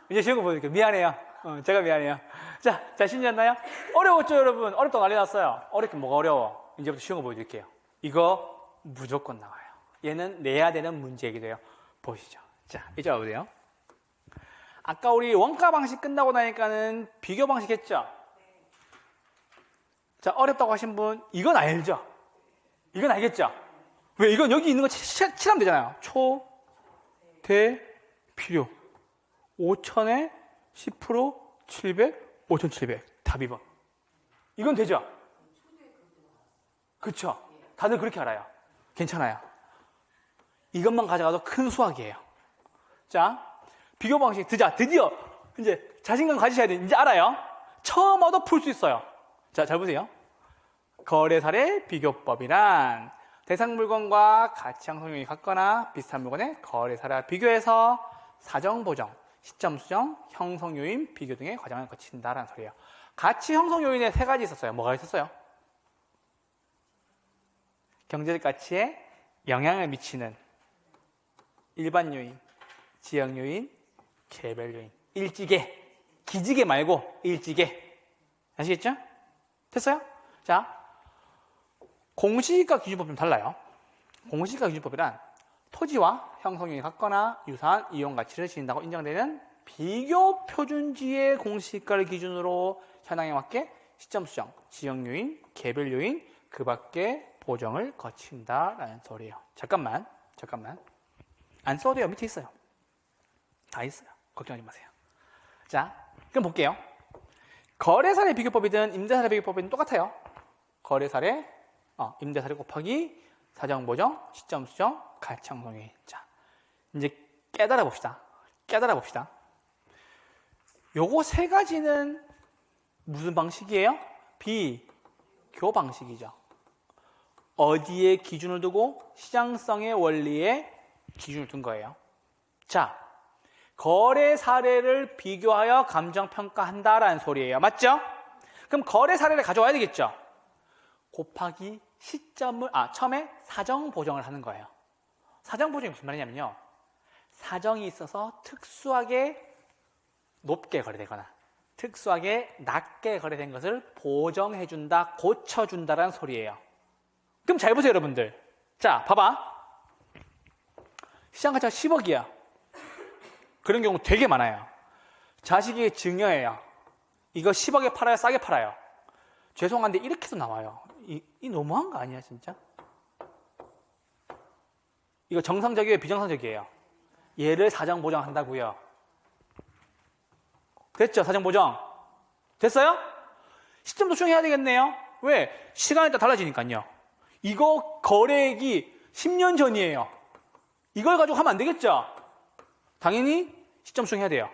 이제 쉬운 거 보여드릴게요. 미안해요. 제가 미안해요. 자, 자신있나요? 어려웠죠, 여러분? 어렵다고 난리 났어요. 어렵긴 뭐가 어려워? 이제부터 쉬운 거 보여드릴게요. 이거 무조건 나와요. 얘는 내야 되는 문제이기도 해요. 보시죠. 자, 이제 와보세요. 아까 우리 원가 방식 끝나고 나니까는 비교 방식 했죠? 자, 어렵다고 하신 분, 이건 알죠? 이건 알겠죠? 왜? 이건 여기 있는 거 칠하면 되잖아요. 초, 대, 필요. 5,000에 10%, 700, 5,700. 답 2번. 이건 되죠? 그쵸? 다들 그렇게 알아요. 괜찮아요. 이것만 가져가도 큰 수학이에요. 자, 비교 방식 드디어 이제 자신감 가지셔야 돼요. 이제 알아요. 처음 얻어 풀 수 있어요. 자, 잘 보세요. 거래 사례 비교법이란 대상 물건과 가치 형성률이 같거나 비슷한 물건의 거래 사례와 비교해서 사정 보정, 시점 수정, 형성 요인 비교 등의 과정을 거친다라는 소리예요. 가치 형성 요인에 세 가지 있었어요. 뭐가 있었어요? 경제적 가치에 영향을 미치는 일반 요인, 지역 요인, 개별 요인. 일지계, 기지개 말고 일지계. 아시겠죠? 됐어요? 자, 공시지가 기준법 좀 달라요. 공시지가 기준법이란 토지와 형성 요인이 같거나 유사한 이용 가치를 지닌다고 인정되는 비교 표준지의 공시지가를 기준으로 현황에 맞게 시점 수정, 지역 요인, 개별 요인, 그 밖에 보정을 거친다라는 소리예요. 잠깐만. 안 써도 돼요. 밑에 있어요. 다 있어요. 걱정하지 마세요. 자, 그럼 볼게요. 거래사례 비교법이든 임대사례 비교법이든 똑같아요. 거래사례, 임대사례 곱하기 사정보정, 시점 수정, 가치 형성 요인. 자, 이제 깨달아 봅시다. 요거 세 가지는 무슨 방식이에요? 비교 방식이죠. 어디에 기준을 두고? 시장성의 원리에 기준을 둔 거예요. 자, 거래 사례를 비교하여 감정평가한다라는 소리예요. 맞죠? 그럼 거래 사례를 가져와야 되겠죠? 곱하기 시점을, 처음에 사정 보정을 하는 거예요. 사정 보정이 무슨 말이냐면요. 사정이 있어서 특수하게 높게 거래되거나 특수하게 낮게 거래된 것을 보정해준다, 고쳐준다라는 소리예요. 그럼 잘 보세요, 여러분들. 자, 봐봐. 시장 가치가 10억이야. 그런 경우 되게 많아요. 자식이 증여해요. 이거 10억에 팔아요? 싸게 팔아요? 죄송한데 이렇게도 나와요. 이 너무한 거 아니야, 진짜? 이거 정상적이에요? 비정상적이에요? 얘를 사정 보정한다고요. 됐죠? 사정 보정. 됐어요? 시점도 수정해야 되겠네요. 왜? 시간에 따라 달라지니까요. 이거 거래액이 10년 전이에요. 이걸 가지고 하면 안 되겠죠? 당연히 시점 수정해야 돼요.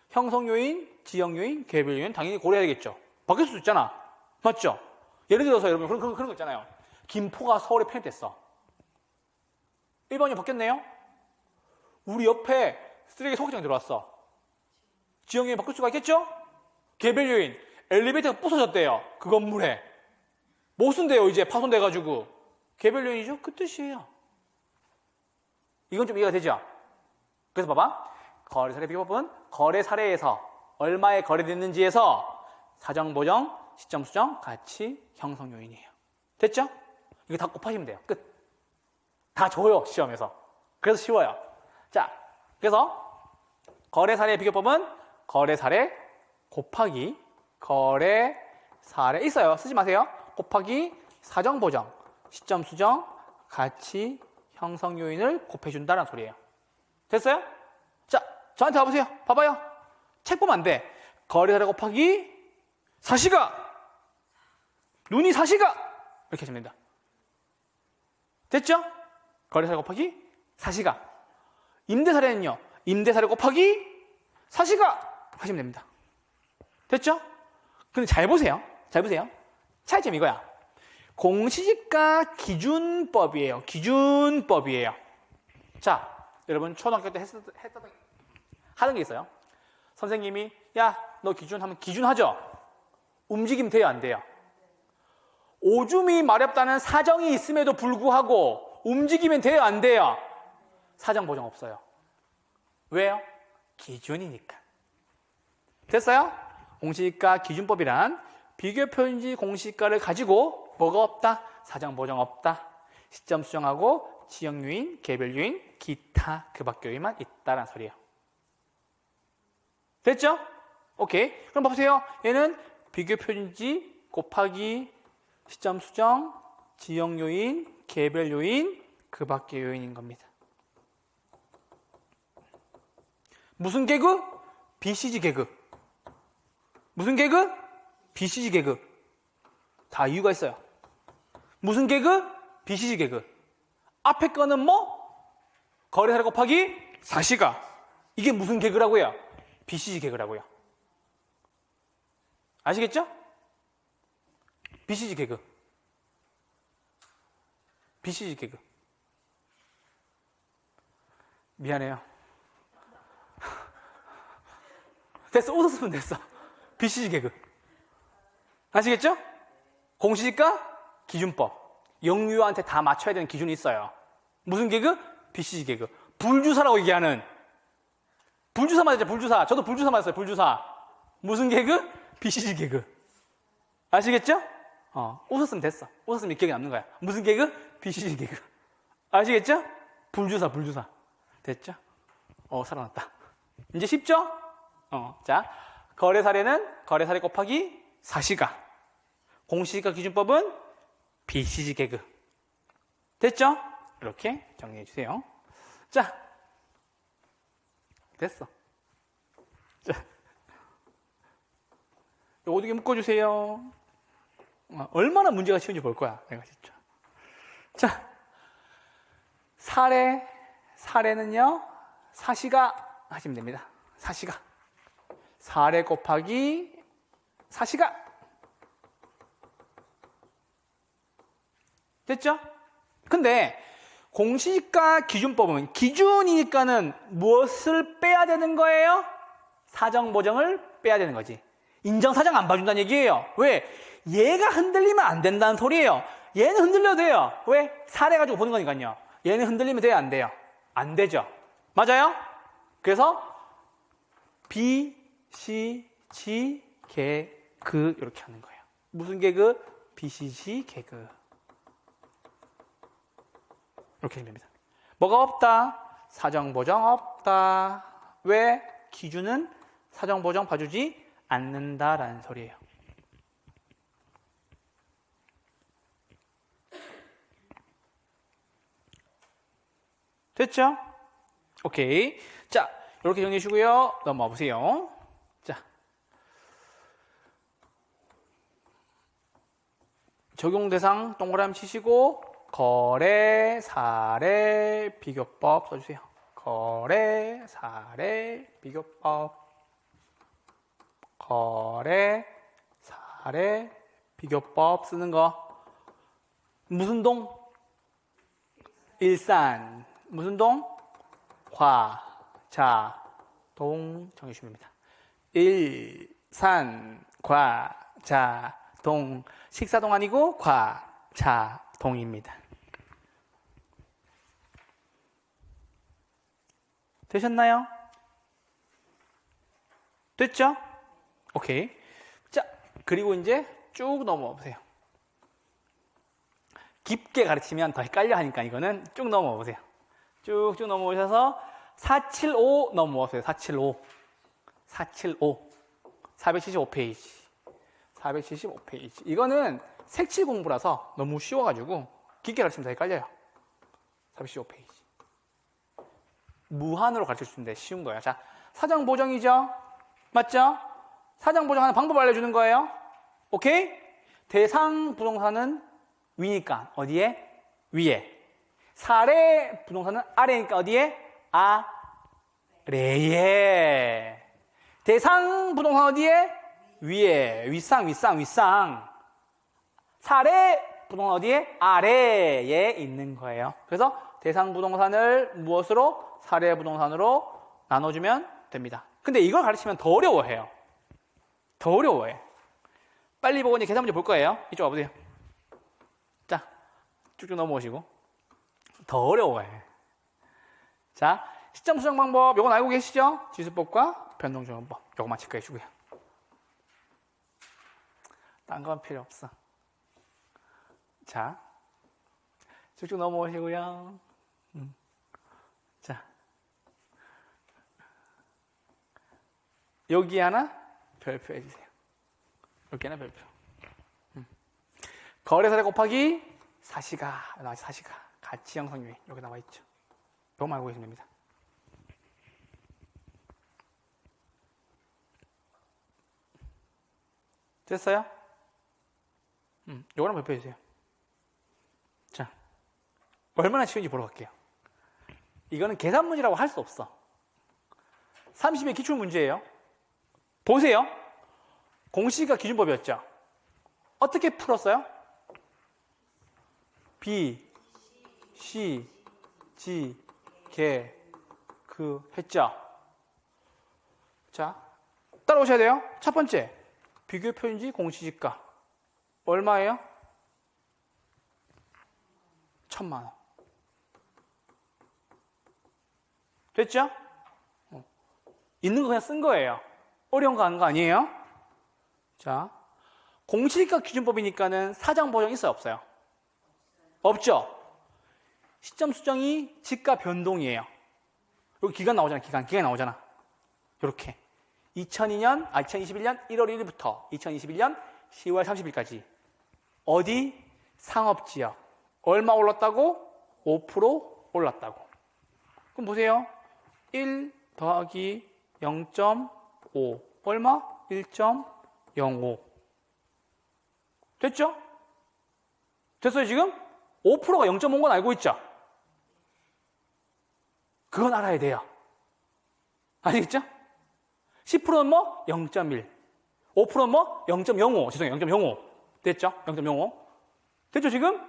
형성 요인, 지역 요인, 개별 요인 당연히 고려해야 되겠죠. 바뀔 수 있잖아. 맞죠? 예를 들어서 여러분 그런 거 있잖아요. 김포가 서울에 편입됐어. 1번이 바뀌었네요. 우리 옆에 쓰레기 소각장이 들어왔어. 지역 요인 바뀔 수가 있겠죠? 개별 요인, 엘리베이터가 부서졌대요. 그 건물에. 못 쓴대요, 이제 파손돼가지고. 개별 요인이죠? 그 뜻이에요. 이건 좀 이해가 되죠? 그래서 봐봐. 거래사례 비교법은 거래 사례에서 얼마에 거래됐는지에서 사정 보정, 시점 수정, 가치 형성 요인이에요. 됐죠? 이거 다 곱하시면 돼요. 끝. 다 줘요, 시험에서. 그래서 쉬워요. 자, 그래서 거래 사례 비교법은 거래 사례 곱하기 거래 사례 있어요. 쓰지 마세요. 곱하기 사정 보정, 시점 수정, 가치 형성 요인을 곱해준다는 소리예요. 됐어요? 자, 저한테 와보세요. 봐봐요. 책 보면 안 돼. 거래사례 곱하기 사시가 눈이 사시가 이렇게 하시면 됩니다. 됐죠? 거래사례 곱하기 사시가. 임대사례는요. 임대사례 곱하기 사시가 하시면 됩니다. 됐죠? 근데 잘 보세요. 차이점이 이거야. 공시지가 기준법이에요. 자, 여러분 초등학교 때 하던 게 있어요. 선생님이 야, 너 기준하면 기준하죠? 움직이면 돼요, 안 돼요? 오줌이 마렵다는 사정이 있음에도 불구하고 움직이면 돼요, 안 돼요? 사정 보정 없어요. 왜요? 기준이니까. 됐어요? 공시지가 기준법이란 비교 표준지 공시지가를 가지고 뭐가 없다? 사정 보정 없다. 시점 수정하고 지역 요인, 개별 요인, 기타 그 밖의 요인만 있다라는 소리예요. 됐죠? 오케이. 그럼 보세요. 얘는 비교 표준지 곱하기 시점 수정, 지역 요인, 개별 요인, 그 밖의 요인인 겁니다. 무슨 개그? BCG 개그. 무슨 개그? BCG 개그. 다 이유가 있어요. 무슨 개그? BCG 개그. 앞에 거는 뭐? 거래사례 곱하기 사시가. 이게 무슨 개그라고요? BCG 개그라고요. 아시겠죠? BCG 개그. BCG 개그. 미안해요. 됐어. 웃었으면 됐어. BCG 개그. 아시겠죠? 공시지가 기준법. 영유아한테 다 맞춰야 되는 기준이 있어요. 무슨 개그? BCG 개그. 불주사라고 얘기하는. 불주사 맞았죠? 불주사. 저도 불주사 맞았어요. 불주사. 무슨 개그? BCG 개그. 아시겠죠? 웃었으면 됐어. 웃었으면 기억에 남는 거야. 무슨 개그? BCG 개그. 아시겠죠? 불주사, 불주사. 됐죠? 살아났다. 이제 쉽죠? 자, 거래 사례는 거래 사례 곱하기 사시가. 공시지가 기준법은 BCG 개그. 됐죠? 이렇게 정리해 주세요. 자, 됐어. 자, 이거 어떻게 묶어주세요. 얼마나 문제가 쉬운지 볼 거야, 내가 진짜. 자, 사례는요, 사시가 하시면 됩니다. 사시가. 사례 곱하기 사시가. 됐죠? 근데 공시지가 기준법은 기준이니까는 무엇을 빼야 되는 거예요? 사정 보정을 빼야 되는 거지. 인정사정 안 봐준다는 얘기예요. 왜? 얘가 흔들리면 안 된다는 소리예요. 얘는 흔들려도 돼요. 왜? 사례 가지고 보는 거니까요. 얘는 흔들리면 돼요? 안 돼요? 안 되죠. 맞아요? 그래서 B, C, G, 개그 이렇게 하는 거예요. 무슨 개그? BCG 개그. 이렇게 됩니다. 뭐가 없다? 사정 보정 없다. 왜? 기준은 사정 보정 봐주지 않는다라는 소리예요. 됐죠? 오케이. 자, 이렇게 정리해 주고요. 넘어와 보세요. 자, 적용 대상 동그라미 치시고 거래, 사례, 비교법 써주세요. 거래, 사례, 비교법. 거래, 사례, 비교법 쓰는 거. 무슨 동? 일산. 무슨 동? 과, 자, 동 정해주시면 됩니다. 일산, 과, 자, 동. 식사동 아니고 과, 자, 동입니다. 되셨나요? 됐죠? 오케이. 자, 그리고 이제 쭉 넘어와 보세요. 깊게 가르치면 더 헷갈려 하니까 이거는 쭉 넘어와 보세요. 쭉쭉 넘어오셔서 475 넘어오세요. 475. 475. 475페이지. 475페이지. 이거는 색칠 공부라서 너무 쉬워가지고 깊게 가르치면 더 헷갈려요. 475페이지. 무한으로 가르칠 수 있는데 쉬운 거예요. 자, 사정 보정이죠? 맞죠? 사정 보정하는 방법 알려주는 거예요. 오케이? 대상 부동산은 위니까 어디에? 위에. 사례 부동산은 아래니까 어디에? 아래에. 대상 부동산 어디에? 위에. 윗상. 사례 부동산 어디에? 아래에 있는 거예요. 그래서 대상 부동산을 무엇으로? 사례 부동산으로 나눠주면 됩니다. 근데 이걸 가르치면 더 어려워해요. 더 어려워해. 빨리 보고 이제 계산 문제 볼 거예요. 이쪽 와보세요. 자, 쭉쭉 넘어오시고. 더 어려워해. 자, 시점 수정 방법, 요건 알고 계시죠? 지수법과 변동정원법. 요거만 체크해 주고요. 딴 건 필요 없어. 자, 쭉쭉 넘어오시고요. 자, 여기 하나 별표 해주세요. 여기 하나 별표. 거래사례 곱하기 사시가 나와. 사시가 가치 형성 요인 여기 나와 있죠. 이거만 알고 계시면 됩니다. 됐어요? 요거랑 발표해 주세요. 자, 얼마나 쉬운지 보러 갈게요. 이거는 계산 문제라고 할 수 없어. 30의 기출 문제예요. 보세요. 공식과 기준법이었죠. 어떻게 풀었어요? B, C, G, 개, 그 했죠. 자, 따라오셔야 돼요. 첫 번째, 비교 표준지 공시지가 얼마예요? 1,000만 원. 됐죠? 있는 거 그냥 쓴 거예요. 어려운 거 한 거 아니에요? 자, 공시지가 기준법이니까는 사정 보정 있어요, 없어요? 없죠? 시점 수정이 지가 변동이에요. 여기 기간 나오잖아, 기간이 나오잖아. 이렇게 2021년 1월 1일부터 2021년 10월 30일까지 어디? 상업지역 얼마 올랐다고? 5% 올랐다고. 그럼 보세요. 1 더하기 0.5 얼마? 1.05 됐죠? 됐어요 지금? 5%가 0.5인 건 알고 있죠? 그건 알아야 돼요. 아시겠죠? 10%는 뭐? 0.1 5%는 뭐? 0.05 죄송해요 0.05 됐죠? 0.05 됐죠 지금?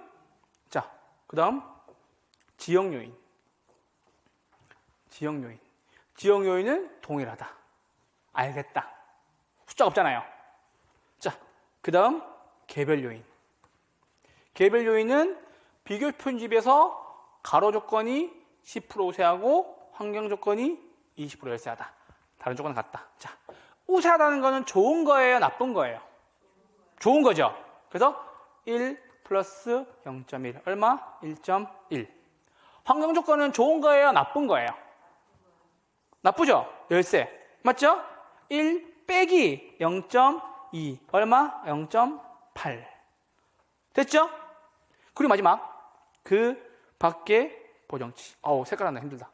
자, 그 다음 지역요인 지역요인은 동일하다. 알겠다. 숫자가 없잖아요. 자, 그 다음 개별요인 개별요인은 비교 편집에서 가로 조건이 10% 우세하고 환경 조건이 20% 열세하다. 다른 조건은 같다. 자, 우세하다는 거는 좋은 거예요? 나쁜 거예요? 좋은 거죠. 그래서 1 플러스 0.1 얼마? 1.1 환경 조건은 좋은 거예요? 나쁜 거예요? 나쁘죠? 열세 맞죠? 1 빼기 0.2 얼마? 0.8 됐죠? 그리고 마지막 그 밖에 보정치. 색깔 하나 힘들다.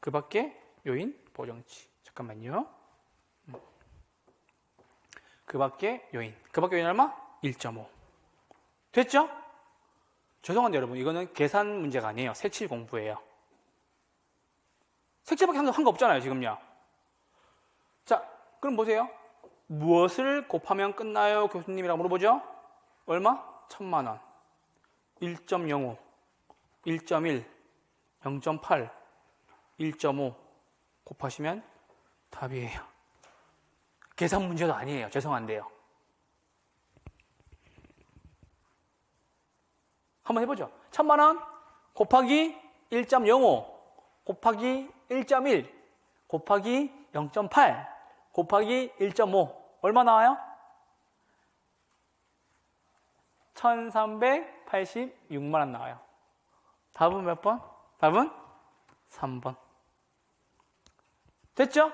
그 밖에 요인 보정치. 잠깐만요. 그 밖에 요인 얼마? 1.5 됐죠? 죄송한데 여러분 이거는 계산 문제가 아니에요. 색칠 공부예요. 색칠밖에 한 거 없잖아요 지금요. 자, 그럼 보세요. 무엇을 곱하면 끝나요? 교수님이라고 물어보죠. 얼마? 1,000만 원 1.05 1.1 0.8 1.5 곱하시면 답이에요. 계산 문제도 아니에요. 죄송한데요. 한번 해보죠. 1,000만 원 곱하기 1.05 곱하기 1.1 곱하기 0.8 곱하기 1.5 얼마 나와요? 1,386만 원 나와요. 답은 몇 번? 답은 3번. 됐죠?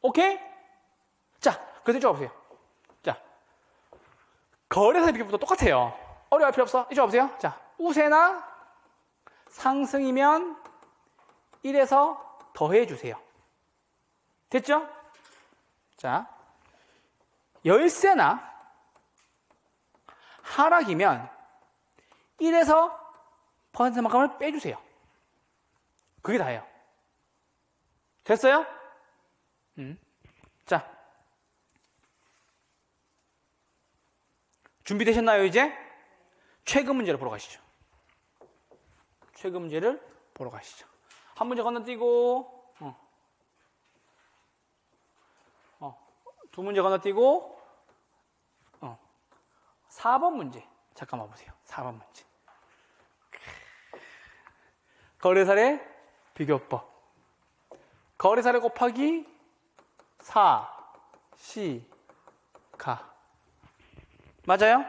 오케이? 자, 그래서 이쪽 와보세요. 자, 거래사 비교부터 똑같아요. 어려워할 필요 없어. 이쪽 와보세요. 자, 우세나 상승이면 1에서 더해주세요. 됐죠? 자, 열세나 하락이면 1에서 %만큼을 빼주세요. 그게 다예요. 됐어요? 자, 준비되셨나요 이제? 최근 문제를 보러 가시죠. 최근 문제를 보러 가시죠. 한 문제 건너뛰고 두 문제 건너뛰고 4번 문제 잠깐만 보세요. 4번 문제 거래사례 비교법 거래사례 곱하기 4 시 가 맞아요?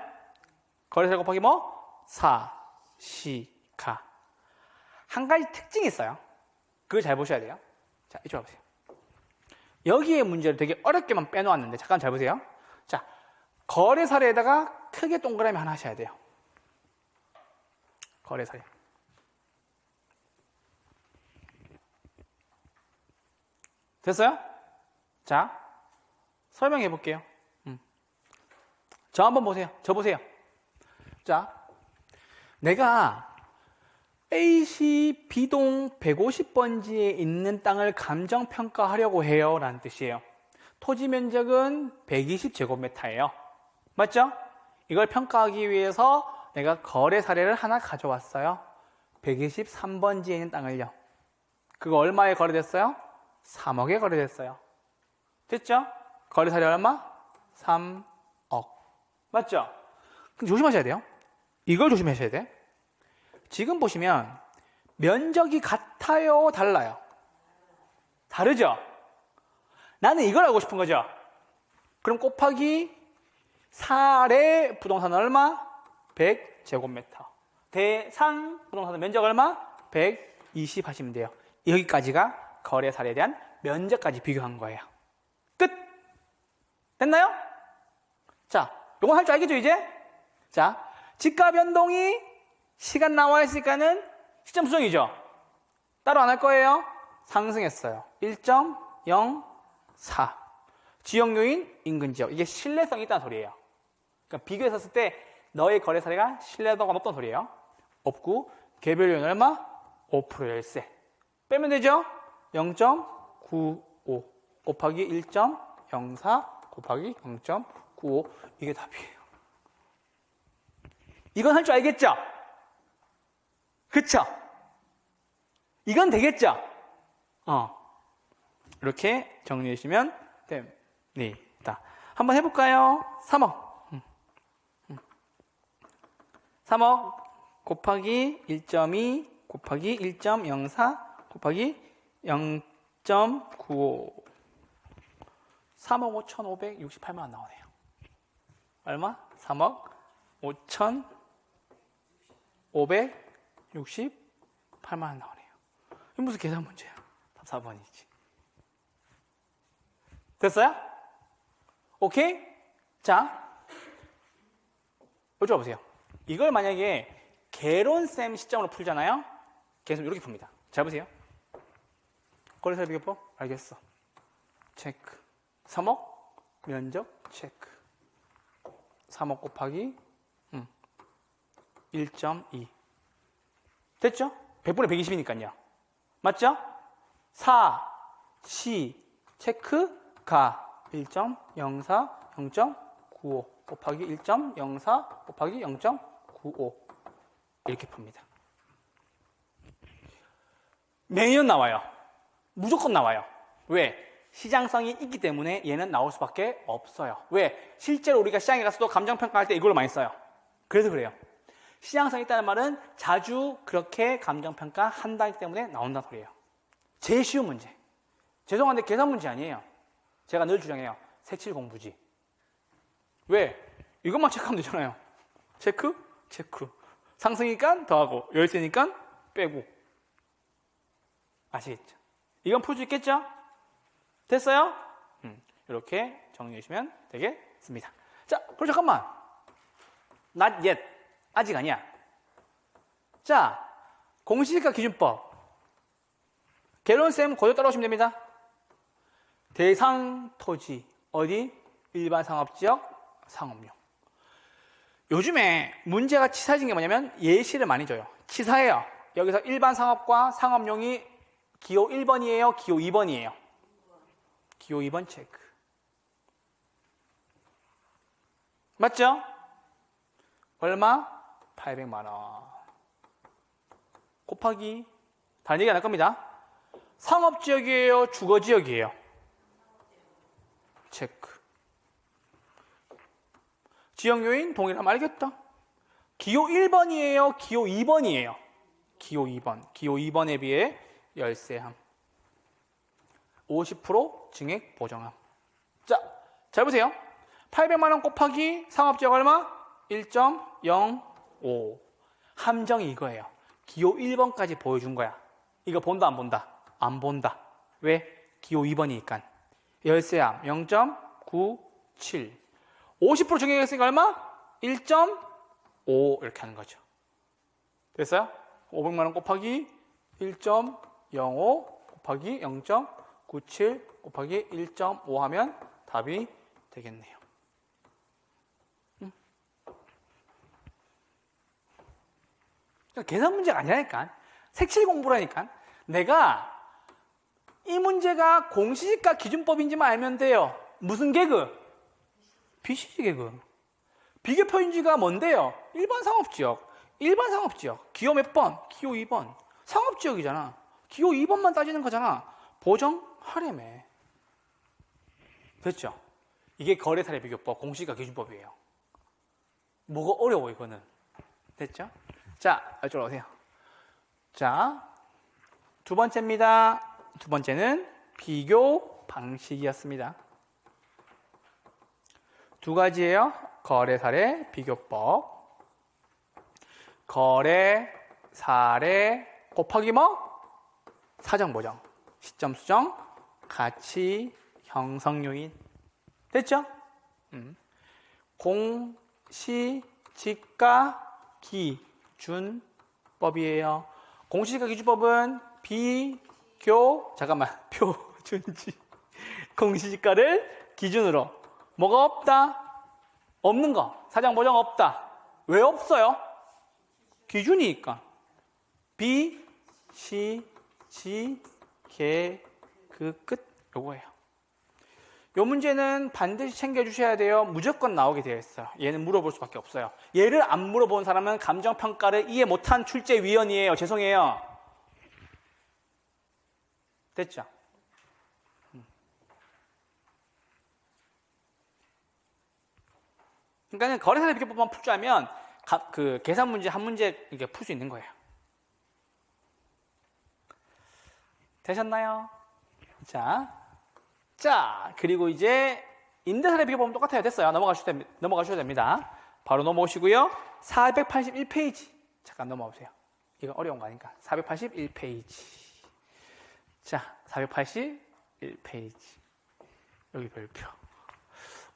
거래사례 곱하기 뭐? 사, 시, 가. 한 가지 특징이 있어요. 그걸 잘 보셔야 돼요. 자, 이쪽으로 보세요. 여기에 문제를 되게 어렵게만 빼놓았는데 잠깐 잘 보세요. 자, 거래사례에다가 크게 동그라미 하나 하셔야 돼요. 거래사례. 됐어요? 자, 설명해 볼게요. 저 한번 보세요. 저 보세요. 자, 내가 A시 B동 150번지에 있는 땅을 감정평가하려고 해요 라는 뜻이에요. 토지 면적은 120제곱미터예요. 맞죠? 이걸 평가하기 위해서 내가 거래 사례를 하나 가져왔어요. 123번지에 있는 땅을요. 그거 얼마에 거래됐어요? 3억에 거래됐어요. 됐죠? 거래 사례 얼마? 3억. 맞죠? 근데 조심하셔야 돼요. 이걸 조심하셔야 돼. 지금 보시면 면적이 같아요? 달라요? 다르죠? 나는 이걸 알고 싶은 거죠. 그럼 곱하기 4의 부동산 얼마? 100제곱미터. 대상 부동산 면적 얼마? 120 하시면 돼요. 여기까지가 거래 사례에 대한 면적까지 비교한 거예요. 끝! 됐나요? 자, 요건 할 줄 알겠죠, 이제? 자, 지가 변동이 시간 나와 있으니까는 시점 수정이죠. 따로 안 할 거예요. 상승했어요. 1.04. 지역 요인, 인근 지역. 이게 신뢰성이 있다는 소리예요. 그러니까 비교했을 때 너의 거래 사례가 신뢰도가 높다는 소리예요. 없고 개별 요인 얼마? 5% 열세. 빼면 되죠? 0.95 곱하기 1.04 곱하기 0.95. 이게 답이에요. 이건 할 줄 알겠죠? 그쵸? 이건 되겠죠? 이렇게 정리해 주시면 됩니다. 한번 해볼까요? 3억. 3억 곱하기 1.2 곱하기 1.04 곱하기 0.95. 3억 5,568만 원 나오네요. 얼마? 3억 5,568만 원 나오네요. 이게 무슨 계산 문제야? 답 4번이지. 됐어요? 오케이? 자, 이쪽으로 보세요. 이걸 만약에 개론셈 시점으로 풀잖아요? 계속 이렇게 풉니다. 잘 보세요. 거래사례 비교법? 알겠어. 체크. 3억 면적 체크. 3억 곱하기 1.2. 됐죠? 100분의 120이니까요. 맞죠? 4, 시, 체크, 가. 1.04, 0.95 곱하기 1.04 곱하기 0.95. 이렇게 풉니다. 매년 나와요. 무조건 나와요. 왜? 시장성이 있기 때문에 얘는 나올 수밖에 없어요. 왜? 실제로 우리가 시장에 가서도 감정평가할 때 이걸로 많이 써요. 그래서 그래요. 시장성이 있다는 말은 자주 그렇게 감정평가한다기 때문에 나온다는 소리예요. 제일 쉬운 문제. 죄송한데 계산 문제 아니에요. 제가 늘 주장해요. 색칠 공부지. 왜? 이것만 체크하면 되잖아요. 체크, 체크. 상승이니까 더하고, 열세니까 빼고. 아시겠죠? 이건 풀 수 있겠죠? 됐어요? 이렇게 정리해 주시면 되겠습니다. 자, 그럼 잠깐만. Not yet. 아직 아니야. 자, 공시지가 기준법. 개론쌤 그대로 따라오시면 됩니다. 대상 토지. 어디? 일반 상업지역, 상업용. 요즘에 문제가 치사해진 게 뭐냐면 예시를 많이 줘요. 치사해요. 여기서 일반 상업과 상업용이 기호 1번이에요? 기호 2번이에요? 기호 2번 체크. 맞죠? 얼마? 800만 원. 곱하기 다른 얘기 안 할 겁니다. 상업지역이에요? 주거지역이에요? 체크. 지역요인 동일하면 알겠다. 기호 1번이에요? 기호 2번이에요? 기호 2번. 기호 2번에 비해 열세함. 50% 증액 보정함. 자, 잘 보세요. 800만 원 곱하기 상업지역 얼마? 1.05. 함정이 이거예요. 기호 1번까지 보여준 거야. 이거 본다 안 본다? 안 본다. 왜? 기호 2번이니까. 열쇠함 0.97. 50% 정액했으니까 얼마? 1.5 이렇게 하는 거죠. 됐어요? 500만 원 곱하기 1.05 곱하기 0.97 곱하기 1.5 하면 답이 되겠네요. 계산 문제가 아니라니까. 색칠 공부라니까. 내가 이 문제가 공시지가 기준법인지만 알면 돼요. 무슨 개그? BCG 개그. 비교 표준지가 뭔데요? 일반 상업지역. 일반 상업지역. 기호 몇 번? 기호 2번. 상업지역이잖아. 기호 2번만 따지는 거잖아. 보정하래매. 됐죠? 이게 거래사례 비교법, 공시지가 기준법이에요. 뭐가 어려워 이거는. 됐죠? 자, 이쪽으로 오세요. 자, 두 번째입니다. 두 번째는 비교 방식이었습니다. 두 가지예요. 거래 사례 비교법. 거래 사례 곱하기 뭐? 사정 보정, 시점 수정, 가치 형성 요인. 됐죠? 공시지가 기준법이에요. 공시지가 기준법은 표준지 공시지가를 기준으로 뭐가 없다? 없는 거. 사정 보정 없다. 왜 없어요? 기준이니까. 비, 시, 지, 개, 그 끝 요거예요. 요 문제는 반드시 챙겨주셔야 돼요. 무조건 나오게 되어 있어요. 얘는 물어볼 수밖에 없어요. 얘를 안 물어본 사람은 감정평가를 이해 못한 출제위원이에요. 죄송해요. 됐죠? 그러니까 거래사례 비교법만 풀 줄 알면 그 계산 문제 한 문제 이렇게 풀 수 있는 거예요. 되셨나요? 자, 그리고 이제 임대사례 비교법은 똑같아요. 됐어요. 넘어가셔도 됩니다. 바로 넘어오시고요. 481페이지. 잠깐 넘어와 보세요. 이거 어려운 거 아니까. 481페이지. 자, 481페이지. 여기 별표.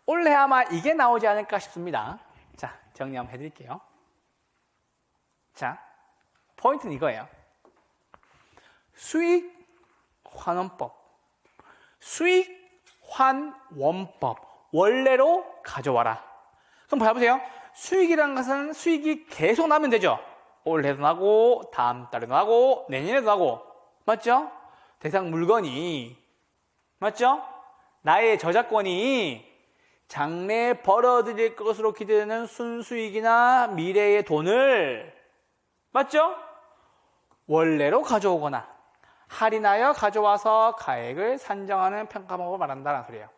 올해 아마 이게 나오지 않을까 싶습니다. 자, 정리 한번 해드릴게요. 자, 포인트는 이거예요. 수익 환원법. 수익 환원법. 원래로 가져와라. 그럼 봐보세요. 수익이라는 것은 수익이 계속 나면 되죠. 올해도 나고, 다음 달에도 나고, 내년에도 나고. 맞죠? 대상 물건이. 맞죠? 나의 저작권이 장래에 벌어들일 것으로 기대되는 순수익이나 미래의 돈을. 맞죠? 원래로 가져오거나 할인하여 가져와서 가액을 산정하는 평가 방법을 말한다는 소리예요.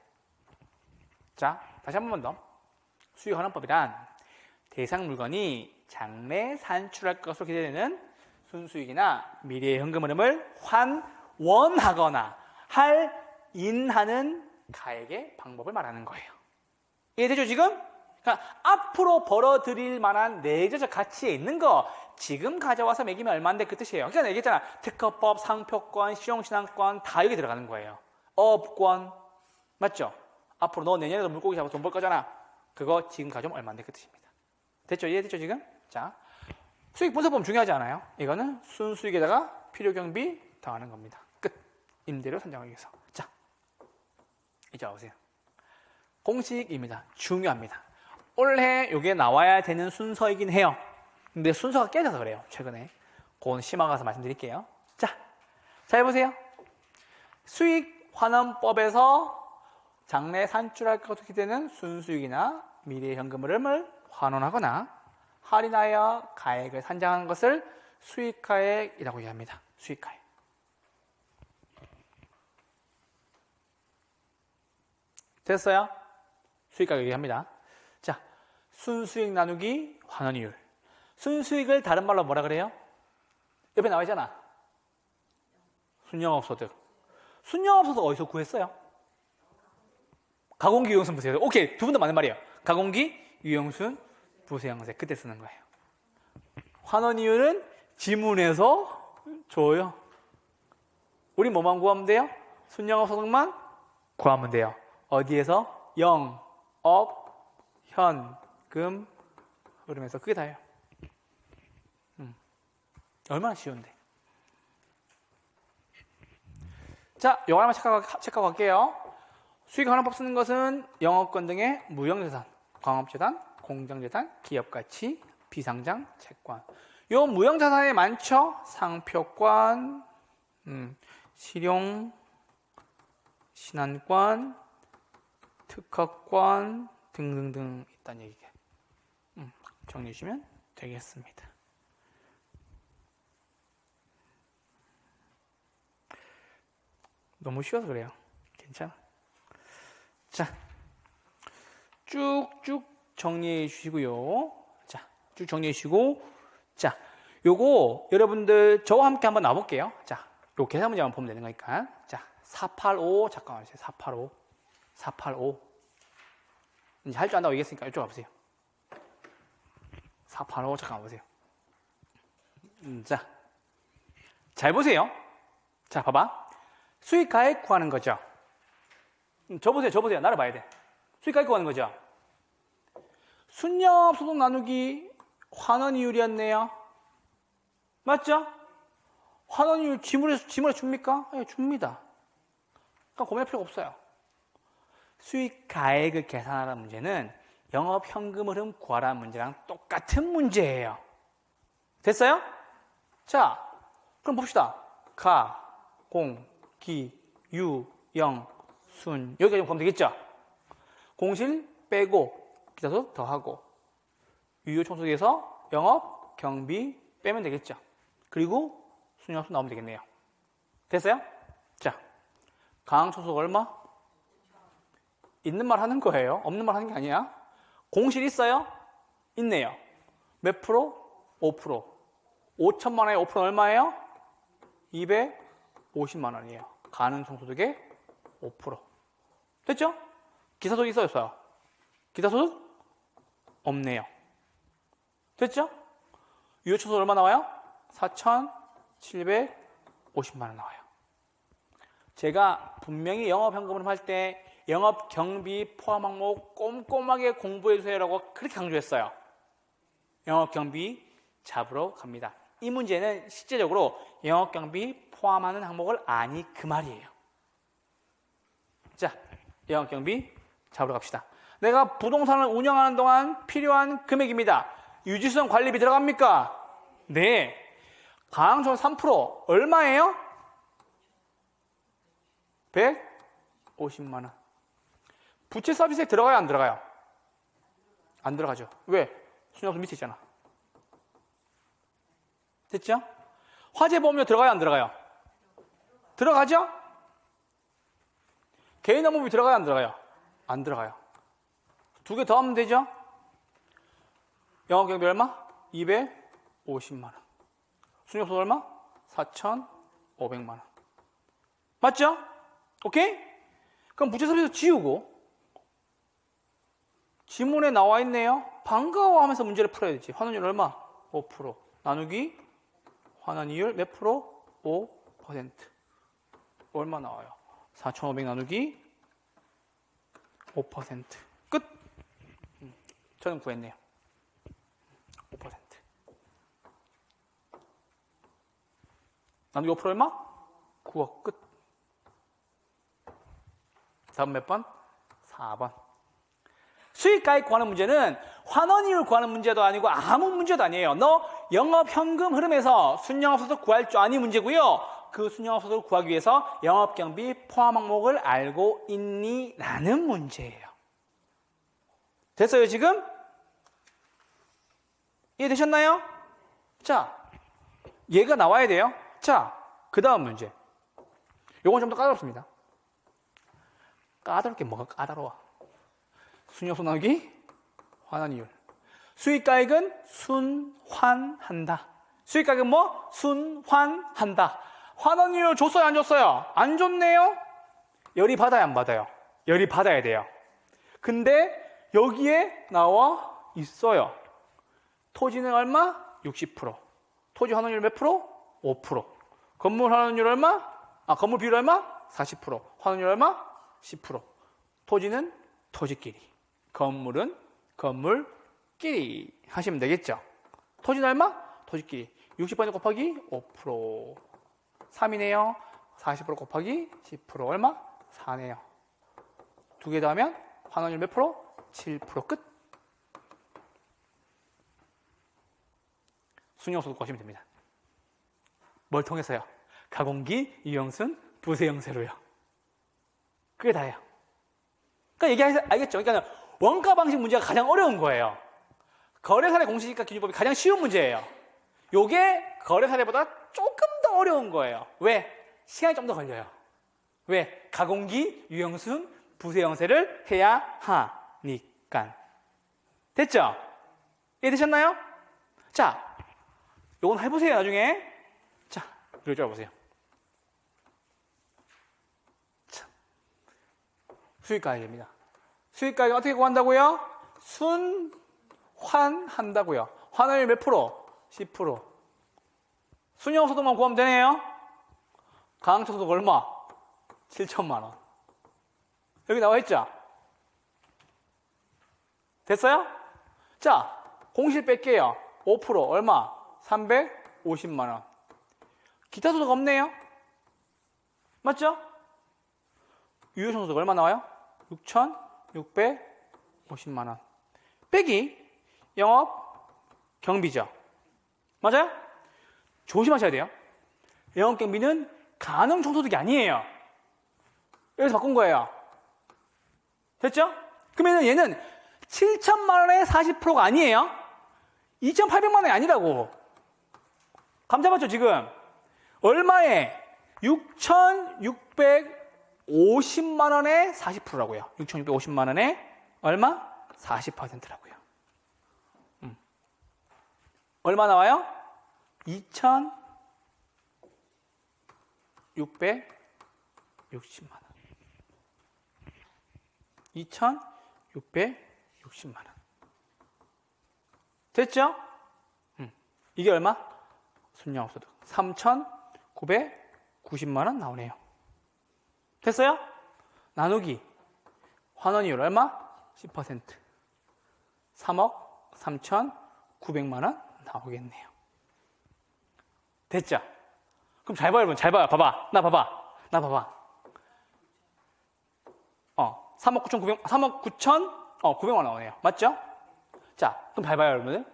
자, 다시 한 번 더. 수익환원법이란 대상 물건이 장래에 산출할 것으로 기대되는 순수익이나 미래의 현금 흐름을 환원하거나 할인하는 가액의 방법을 말하는 거예요. 이해되죠 지금? 그러니까 앞으로 벌어들일 만한 내재적 가치에 있는 거 지금 가져와서 매기면 얼마인데 그 뜻이에요. 그러니까 얘기했잖아. 특허법, 상표권, 시용신앙권 다 여기 들어가는 거예요. 업권. 맞죠? 앞으로 너 내년에도 물고기 잡아서 돈 벌 거잖아. 그거 지금 가져오면 얼마인데 그 뜻입니다. 됐죠? 이해됐죠 지금? 자, 수익 분석법 중요하지 않아요? 이거는 순수익에다가 필요경비 더하는 겁니다. 끝. 임대료 산정하기 위해서. 자, 이제 오세요. 공식입니다. 중요합니다. 올해 이게 나와야 되는 순서이긴 해요. 근데 순서가 깨져서 그래요. 최근에. 그건 심화 가서 말씀드릴게요. 자, 잘 보세요. 수익 환원법에서 장래 산출할 것으로 기대되는 순수익이나 미래의 현금 흐름을 환원하거나 할인하여 가액을 산정한 것을 수익가액이라고 얘기합니다. 수익가액. 됐어요? 수익가액 얘기합니다. 자, 순수익 나누기 환원이율. 순수익을 다른 말로 뭐라 그래요? 옆에 나와 있잖아. 순영업소득. 순영업소득 어디서 구했어요? 가공기 유형순 보세요. 오케이, 두 분 다 맞는 말이에요. 가공기 유형순 부수형세 그때 쓰는 거예요. 환원 이율은 지문에서 줘요. 우리 뭐만 구하면 돼요? 순영업 소득만 구하면 돼요. 어디에서? 영업, 현금, 흐름에서 그게 다예요. 얼마나 쉬운데. 자, 요거 하나만 체크하고 갈게요. 수익환원법 쓰는 것은 영업권 등의 무형자산, 광업재단, 공정재단, 기업가치, 비상장, 채권. 요 무형자산에 많죠? 상표권, 실용, 신한권, 특허권 등등등 있다는 얘기게. 정리해 주시면 되겠습니다. 너무 쉬워서 그래요. 괜찮아. 자, 쭉쭉 정리해 주시고요. 자, 쭉 정리해 주시고, 자, 요거 여러분들 저와 함께 한번 나와볼게요. 자, 요 계산 문제만 보면 되는 거니까. 자, 485 잠깐만 주세요. 485 이제 할 줄 안다고 얘기했으니까 이쪽 와보세요. 485 잠깐만 보세요. 자, 잘 보세요. 자, 봐봐. 수익 가액 구하는 거죠. 저 보세요. 나를 봐야 돼. 수익 가액 구하는 거죠. 순영업 소득 나누기 환원 이율이었네요. 맞죠? 환원 이율 지문에 줍니까? 예, 줍니다. 그러니까 고민할 필요가 없어요. 수익 가액을 계산하라는 문제는 영업 현금 흐름 구하라는 문제랑 똑같은 문제예요. 됐어요? 자, 그럼 봅시다. 가, 공, 기, 유, 영, 순. 여기까지 보면 되겠죠? 공실 빼고 기타소 더하고 유효 총수에서 영업 경비 빼면 되겠죠? 그리고 순영수 나오면 되겠네요. 됐어요? 자, 강항 총수가 얼마? 있는 말 하는 거예요. 없는 말 하는 게 아니야. 공실 있어요? 있네요. 몇 프로? 5%. 5천만 원에 5% 얼마예요? 250만 원이에요. 가능 총소득의 5%. 됐죠? 기사소득 있어요, 없어요? 기사소득? 없네요. 됐죠? 유효총소득 얼마 나와요? 4,750만 원 나와요. 제가 분명히 영업현금을 할 때 영업경비 포함 항목 꼼꼼하게 공부해주세요라고 그렇게 강조했어요. 영업경비 잡으러 갑니다. 이 문제는 실제적으로 영업경비 포함하는 항목을 아니 그 말이에요. 자, 영업경비 잡으러 갑시다. 내가 부동산을 운영하는 동안 필요한 금액입니다. 유지수당 관리비 들어갑니까? 네. 가항총 3% 얼마예요? 150만 원. 부채 서비스에 들어가요, 안 들어가요? 안 들어가죠. 왜? 순영수 밑에 있잖아. 됐죠? 화재보험료 들어가요, 안 들어가요? 들어가죠? 개인업무비 들어가요, 안 들어가요? 안 들어가요. 두 개 더 하면 되죠? 영업경비 얼마? 250만 원. 순영수 얼마? 4,500만 원. 맞죠? 오케이? 그럼 부채 서비스 지우고 지문에 나와 있네요. 반가워하면서 문제를 풀어야 되지. 환원율 얼마? 5%. 나누기 환원이율 몇 프로? 5%. 얼마 나와요? 4,500 나누기 5%. 끝. 저는 구했네요. 5%. 나누기 5% 얼마? 9억. 끝. 다음 몇 번? 4번. 수익가액 구하는 문제는 환원이율 구하는 문제도 아니고 아무 문제도 아니에요. 너 영업현금 흐름에서 순영업소득 구할 줄 아니 문제고요. 그 순영업소득을 구하기 위해서 영업경비 포함 항목을 알고 있니? 라는 문제예요. 됐어요, 지금? 이해되셨나요? 자, 얘가 나와야 돼요. 자, 그 다음 문제. 요건 좀 더 까다롭습니다. 까다롭게 뭐가 까다로워? 순영수 나누기 환원이율. 수익가액은 순환한다. 수익가액은 뭐? 순환한다. 환원이율 줬어요, 안 줬어요? 안 줬네요? 열이 받아요, 안 받아요? 열이 받아야 돼요. 근데 여기에 나와 있어요. 토지는 얼마? 60%. 토지 환원율 몇 프로? 5%. 건물 환원율 얼마? 건물 비율 얼마? 40%. 환원율 얼마? 10%. 토지는 토지끼리. 건물은 건물끼리 하시면 되겠죠. 토지는 얼마? 토지끼리. 60% 곱하기 5%. 3이네요. 40% 곱하기 10% 얼마? 4네요. 두 개 더하면 환원율 몇 프로? 7% 끝. 순영수도 구하시면 됩니다. 뭘 통해서요? 가공기, 유형순, 부세형세로요. 그게 다예요. 그러니까 알겠죠? 그러니까 원가 방식 문제가 가장 어려운 거예요. 거래사례 공시지가 기준법이 가장 쉬운 문제예요. 요게 거래사례보다 조금 더 어려운 거예요. 왜? 시간이 좀 더 걸려요. 왜? 가공기, 유형순, 부세형세를 해야 하니까. 됐죠? 이해되셨나요? 자, 요건 해보세요, 나중에. 자, 이걸 쫄아보세요. 자, 수익가액입니다. 수익가액 어떻게 구한다고요? 순환한다고요. 환원율 몇 프로? 10%. 순영소득만 구하면 되네요. 가항처소득 얼마? 7천만 원. 여기 나와 있죠? 됐어요? 자, 공실 뺄게요. 5% 얼마? 350만 원. 기타 소득 없네요. 맞죠? 유효소득 얼마 나와요? 6,650만 원. 빼기 영업 경비죠. 맞아요? 조심하셔야 돼요. 영업 경비는 가능 총소득이 아니에요. 여기서 바꾼 거예요. 됐죠? 그러면 얘는 7천만 원의 40%가 아니에요. 2,800만 원이 아니라고. 감 잡았죠, 지금? 얼마에? 6,650만 원의 40%라고요. 6,650만 원에 얼마? 40%라고요. 얼마 나와요? 2,660만 원. 2,660만 원. 됐죠? 이게 얼마? 순영업소득 3,990만 원 나오네요. 됐어요? 나누기 환원이율 얼마? 10%. 3억 3,900만 원 나오겠네요. 됐죠? 그럼 잘 봐요, 여러분. 잘 봐요. 봐봐. 나 봐봐. 3억 9,900만 원 나오네요. 맞죠? 자, 그럼 잘 봐요, 여러분들.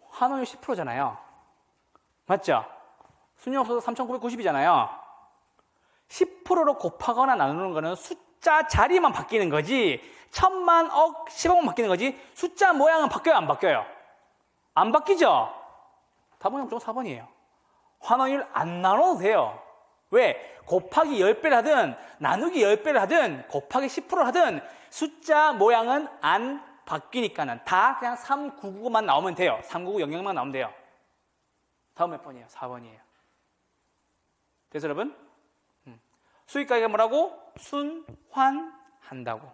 환원율 10%잖아요. 맞죠? 순영업소득 3,990이잖아요. 10%로 곱하거나 나누는 거는 숫자 자리만 바뀌는 거지, 천만, 억, 10억만 바뀌는 거지, 숫자 모양은 바뀌어요, 안 바뀌어요? 안 바뀌죠? 답은 0.4번이에요. 환원율 안 나눠도 돼요. 왜? 곱하기 10배를 하든 나누기 10배를 하든 곱하기 10%를 하든 숫자 모양은 안 바뀌니까는 다 그냥 3999만 나오면 돼요. 3990만 나오면 돼요. 다음 몇 번이에요? 4번이에요. 됐어, 여러분? 수익가액이 뭐라고? 순환한다고.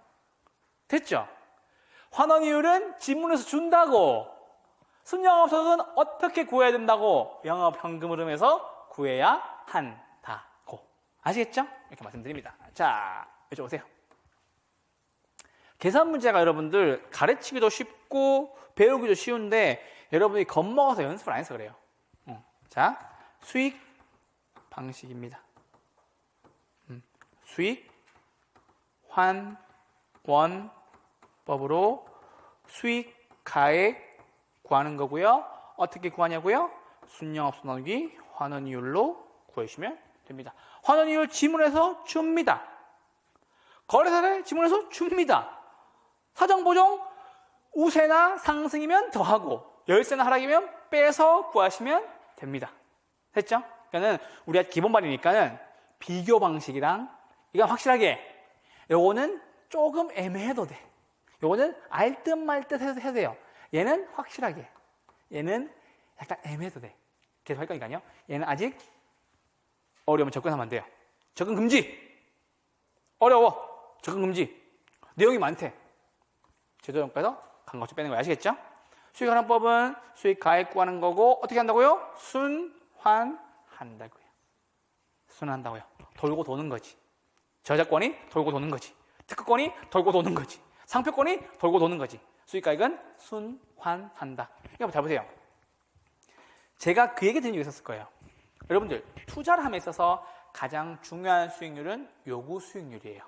됐죠? 환원이율은 지문에서 준다고. 순영업소득은 어떻게 구해야 된다고? 영업현금 흐름에서 구해야 한다고. 아시겠죠? 이렇게 말씀드립니다. 자, 여쭤보세요. 계산 문제가 여러분들 가르치기도 쉽고 배우기도 쉬운데 여러분이 겁먹어서 연습을 안 해서 그래요. 자, 수익 방식입니다. 수익 환원법으로 수익 가액 구하는 거고요. 어떻게 구하냐고요? 순영업소 나누기 환원이율로 구해주시면 됩니다. 환원이율 지문에서 줍니다. 거래사례 지문에서 줍니다. 사정보정 우세나 상승이면 더하고 열세나 하락이면 빼서 구하시면 됩니다. 됐죠? 그러니까는 우리가 기본반이니까는 비교 방식이랑 이건 확실하게, 요거는 조금 애매해도 돼. 요거는 알 듯 말 듯 해도 돼요. 얘는 확실하게, 얘는 약간 애매해도 돼. 계속 할 거니까요. 얘는 아직 어려우면 접근하면 안 돼요. 접근 금지. 어려워. 접근 금지. 내용이 많대. 제도형과에서 간 것좀 빼는 거 아시겠죠? 수익환원법은 수익 가액 구하는 거고 어떻게 한다고요? 순환한다고요. 순환한다고요. 돌고 도는 거지. 저작권이 돌고 도는 거지. 특허권이 돌고 도는 거지. 상표권이 돌고 도는 거지. 수익 가액은 순환한다. 이거 잘 보세요. 제가 그 얘기 들은 적이 있었을 거예요. 여러분들 투자를 함에 있어서 가장 중요한 수익률은 요구 수익률이에요.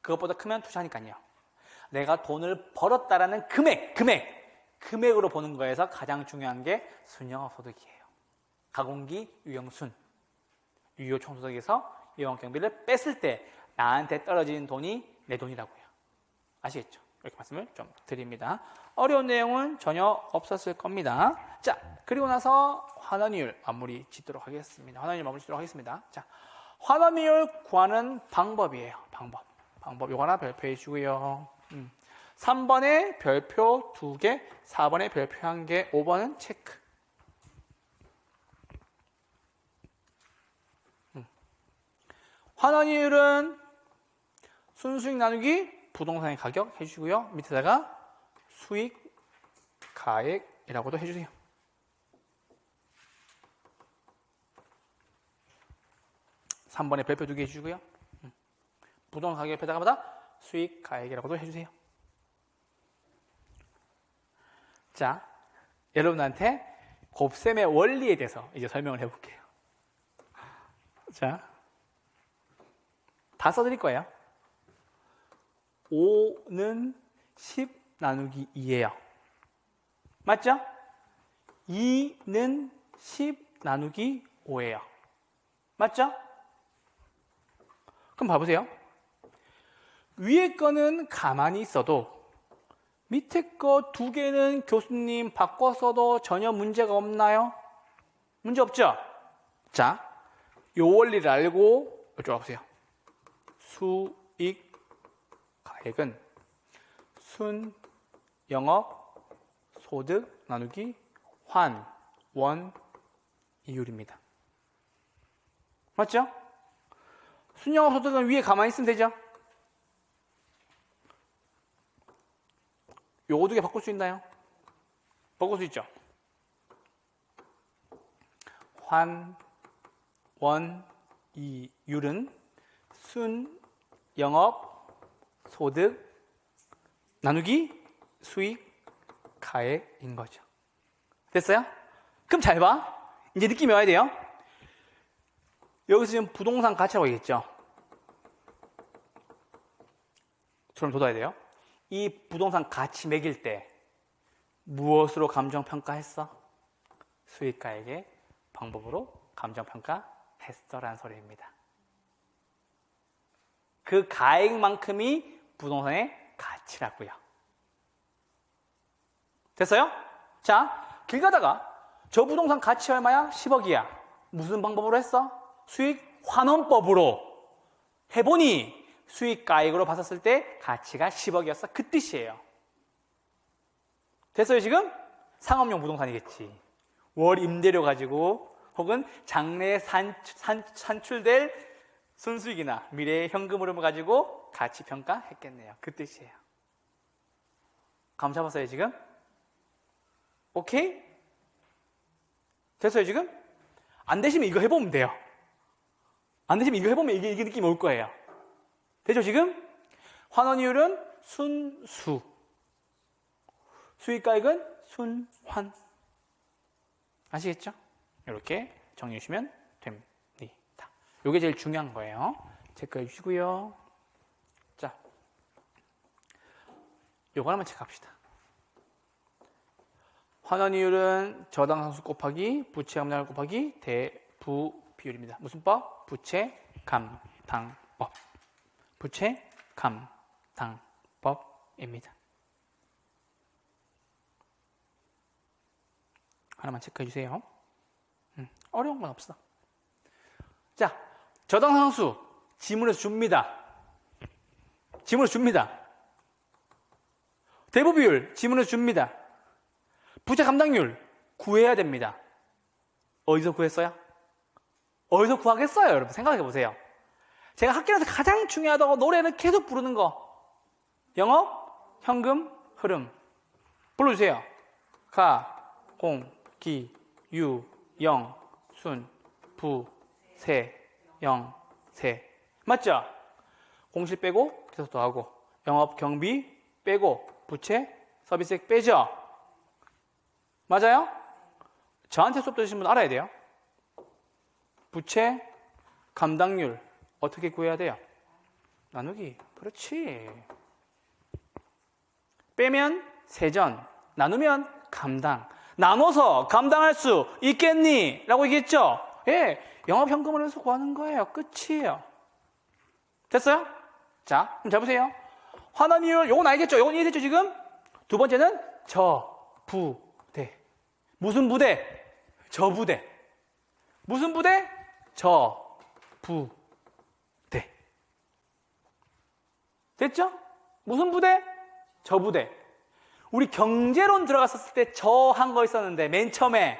그것보다 크면 투자하니까요. 내가 돈을 벌었다라는 금액으로 보는 거에서 가장 중요한 게 순영업소득이에요. 가공기 유형순, 유효총소득에서 이원경비를 뺐을 때 나한테 떨어지는 돈이 내 돈이라고요. 아시겠죠? 이렇게 말씀을 좀 드립니다. 어려운 내용은 전혀 없었을 겁니다. 자, 그리고 나서 환원이율 마무리 짓도록 하겠습니다. 자, 환원이율 구하는 방법이에요. 방법 요거 하나 별표해 주고요. 3번에 별표 2개, 4번에 별표 1개, 5번은 체크. 환원이율은 순수익 나누기 부동산의 가격 해주시고요. 밑에다가 수익 가액이라고도 해주세요. 삼 3번에 별표 2개 해주시고요. 부동산 가격 옆에다가 마다 수익 가액이라고도 해주세요. 자, 여러분한테 곱셈의 원리에 대해서 이제 설명을 해볼게요. 자, 다 써드릴 거예요. 5는 10 나누기 2예요. 맞죠? 2는 10 나누기 5예요. 맞죠? 그럼 봐보세요. 위에 거는 가만히 있어도 밑에 거 2개는 교수님 바꿔 써도 전혀 문제가 없나요? 문제 없죠? 자, 요 원리를 알고 이쪽 와보세요. 수익 가액은 순 영업 소득 나누기 환원 이율입니다. 맞죠? 순 영업 소득은 위에 가만히 있으면 되죠? 요거 2개 바꿀 수 있나요? 바꿀 수 있죠? 환원 이율은 순 영업 소득 나누기 수익 가액인 거죠. 됐어요? 그럼 잘 봐. 이제 느낌이 와야 돼요. 여기서 지금 부동산 가치라고 얘기했죠. 소름 돋아야 돼요. 이 부동산 가치 매길 때 무엇으로 감정평가했어? 수익 가액의 방법으로 감정평가했어라는 소리입니다. 그 가액만큼이 부동산의 가치라고요. 됐어요? 자, 길 가다가 저 부동산 가치 얼마야? 10억이야. 무슨 방법으로 했어? 수익 환원법으로 해보니 수익 가액으로 봤었을 때 가치가 10억이었어. 그 뜻이에요. 됐어요 지금? 상업용 부동산이겠지. 월 임대료 가지고 혹은 장래에 산출될 순수익이나 미래의 현금 흐름을 가지고 가치 평가했겠네요. 그 뜻이에요. 감 잡았어요 지금? 오케이? 됐어요 지금? 안 되시면 이거 해보면 돼요. 안 되시면 이거 해보면 이게 느낌이 올 거예요. 되죠 지금? 환원이율은 순수, 수익가액은 순환. 아시겠죠? 이렇게 정리해 주시면 됩니다. 이게 제일 중요한 거예요. 체크해 주시고요. 자, 요거 하나만 체크합시다. 환원이율은 저당상수 곱하기 부채감당률 곱하기 대부 비율입니다. 무슨 법? 부채감당법. 부채감당법입니다. 하나만 체크해 주세요. 어려운 건 없어. 자, 저당상수 지문에서 줍니다. 대부 비율 지문에서 줍니다. 부채 감당률 구해야 됩니다. 어디서 구했어요? 어디서 구하겠어요? 여러분 생각해 보세요. 제가 학교에서 가장 중요하다고 노래를 계속 부르는 거, 영업, 현금, 흐름 불러주세요. 가, 공, 기, 유, 영, 순, 부, 세, 영, 세. 맞죠? 공실 빼고 계속 더하고 영업 경비 빼고 부채 서비스액 빼죠? 맞아요? 저한테 수업 들으신 분 알아야 돼요. 부채 감당률 어떻게 구해야 돼요? 나누기. 그렇지. 빼면 세전, 나누면 감당. 나눠서 감당할 수 있겠니? 라고 얘기했죠? 예, 영업현금을 해서 구하는 거예요. 끝이에요. 됐어요? 자, 그럼 잘 보세요. 환원이율, 요건 알겠죠? 요건 이해됐죠, 지금? 두 번째는 저부대. 무슨 부대? 저부대. 무슨 부대? 저부대. 됐죠? 무슨 부대? 저부대. 우리 경제론 들어갔었을 때 저 한 거 있었는데 맨 처음에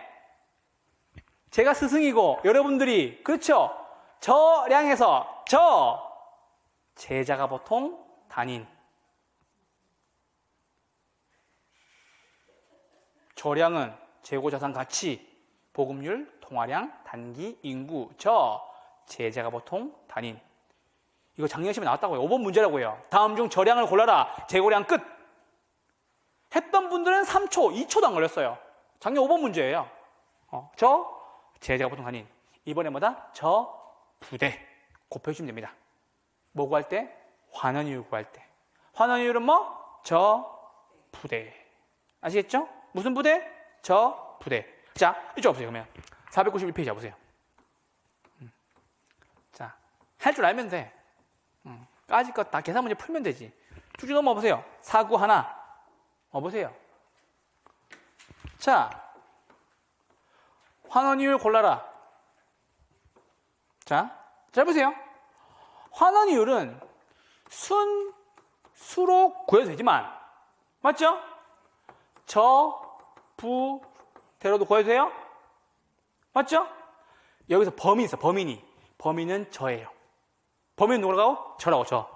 제가 스승이고 여러분들이 그렇죠? 저량에서 저 제자가 보통 단인. 저량은 재고자산 가치, 보급률, 통화량, 단기, 인구. 저 제자가 보통 단인. 이거 작년 시험에 나왔다고요. 5번 문제라고요. 다음 중 저량을 골라라. 재고량 끝. 했던 분들은 3초, 2초도 안 걸렸어요. 작년 5번 문제예요. 저 제자가 보통 단인. 이번에 뭐다? 저 부대. 곱해주시면 됩니다. 뭐 구할 때? 환원이율 구할 때. 환원이율은 뭐? 저 부대. 아시겠죠? 무슨 부대? 저 부대. 자, 이쪽 보세요. 그러면 491페이지 잡으세요. 자, 할 줄 알면 돼. 까짓 것 다 계산 문제 풀면 되지. 쭉쭉 넘어 보세요. 사구 하나. 보세요. 자, 환원이율 골라라. 자, 잘 보세요. 환원이율은 수로 구해도 되지만, 맞죠? 저, 부, 대로도 구해도 돼요? 맞죠? 여기서 범위 있어, 범인이. 범인은 저예요. 범인은 누구라고? 저라고, 저.